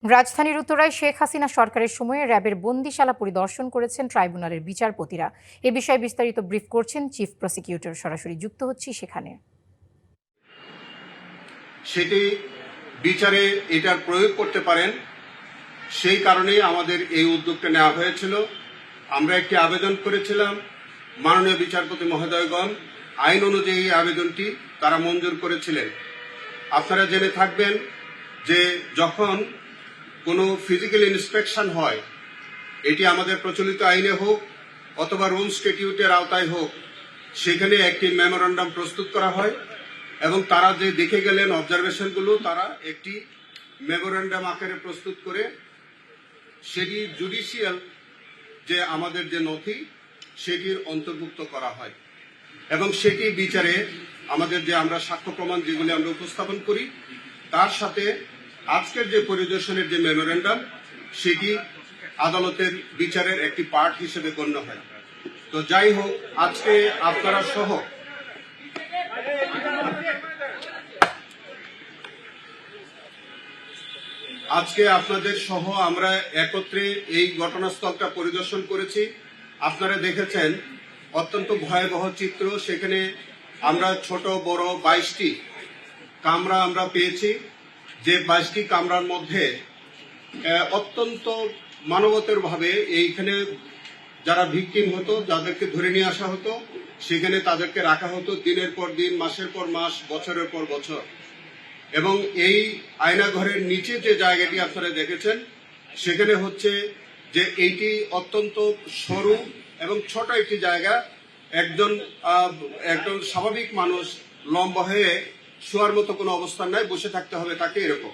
রাজধানীর উত্তরায় শেখ হাসিনা সরকারের সময়ে র্যাবের বন্দিশালা পরিদর্শন করেছেন ট্রাইব্যুনালের বিচারপতিরা। এ বিষয়ে বিস্তারিত ব্রিফ করছেন চিফ প্রসিকিউটর। সরাসরি যুক্ত হচ্ছি সেখানে। সেটি বিচারে এটার প্রয়োগ করতে পারেন, সেই কারণেই আমাদের এই উদ্যোগটা নেওয়া হয়েছিল। আমরা একটি আবেদন করেছিলাম, মাননীয় বিচারপতি মহোদয়গণ আইন অনুযায়ী এই আবেদনটি তারা মঞ্জুর করেছিলেন। আপনারা জেনে থাকবেন যে যখন কোনো ফিজিক্যাল ইন্সপেকশন হয়, এটি আমাদের প্রচলিত আইনে হোক অথবা রুল স্ট্যাটিউটের আওতায় হোক, সেখানে একটি মেমোরান্ডাম প্রস্তুত করা হয় এবং তারা যে দেখে গেলেন অবজারভেশনগুলো তারা একটি মেমোরান্ডাম আকারে প্রস্তুত করে সেটি জুডিশিয়াল যে আমাদের যে নথি সেটির অন্তর্ভুক্ত করা হয় এবং সেটি বিচারে আমাদের যে আমরা সাক্ষ্য প্রমাণ যেগুলি আমরা উপস্থাপন করি তার সাথে আজকের যে পরিদর্শনের যে মেমোরেন্ডাম সেটি আদালতের বিচারের একটি পার্ট হিসেবে গণ্য হয়। তো যাই হোক, আজকে আপনারা সহ আজকে আপনাদের সহ আমরা একত্রে এই ঘটনাস্থলটা পরিদর্শন করেছি। আপনারা দেখেছেন অত্যন্ত ভয়াবহ চিত্র। সেখানে আমরা ছোট বড় 22টি কামরা আমরা পেয়েছি, যে 22টি কামরার মধ্যে অত্যন্ত মানবতার ভাবে এইখানে যারা ভিকটিম হতো যাদেরকে ধরে নিয়ে আসা হতো, সেখানে তাদেরকে রাখা হতো দিনের পর দিন, মাসের পর মাস, বছরের পর বছর। এবং এই আয়নাঘরের নিচে যে জায়গাটি আপনারা দেখেছেন সেখানে হচ্ছে যে এইটি অত্যন্ত সরু এবং ছোট একটি জায়গা। একজন স্বাভাবিক মানুষ লম্বা হয়ে শোয়ার মতো কোনো অবস্থান নাই, বসে থাকতে হবে তাকে, এরকম।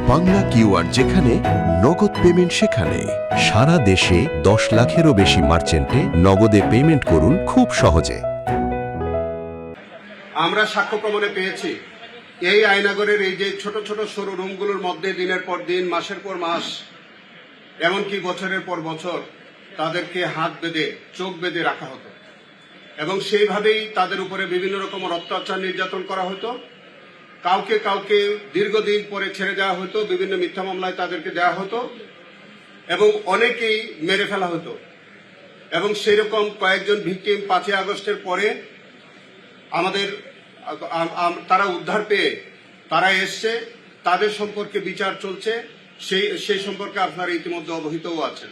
বাংলা কিউআর যেখানে নগদ পেমেন্ট সেখানে। সারা দেশে 10 লাখেরও বেশি মার্চেন্টে নগদে পেমেন্ট করুন খুব সহজে। আমরা সাক্ষ্য প্রমাণে পেয়েছি এই আয়নাগরের এই যে ছোট ছোট সরু রুমগুলোর মধ্যে দিনের পর দিন, মাসের পর মাস, এমনকি বছরের পর বছর তাদেরকে হাত বেঁধে চোখ বেঁধে রাখা হতো এবং সেইভাবেই তাদের উপরে বিভিন্ন রকমের অত্যাচার নির্যাতন করা হতো। কাউকে কাউকে দীর্ঘদিন পরে ছেড়ে দেওয়া হতো, বিভিন্ন মিথ্যা মামলায় তাদেরকে দেওয়া হতো এবং অনেকেই মেরে ফেলা হতো। এবং সেই রকম কয়েকজন ভিকটিম 5ই আগস্টের পরে আমাদের তারা উদ্ধার পেয়ে তারা এসছে, তাদের সম্পর্কে বিচার চলছে, সেই সম্পর্কে আপনারা ইতিমধ্যে অবহিতও আছেন।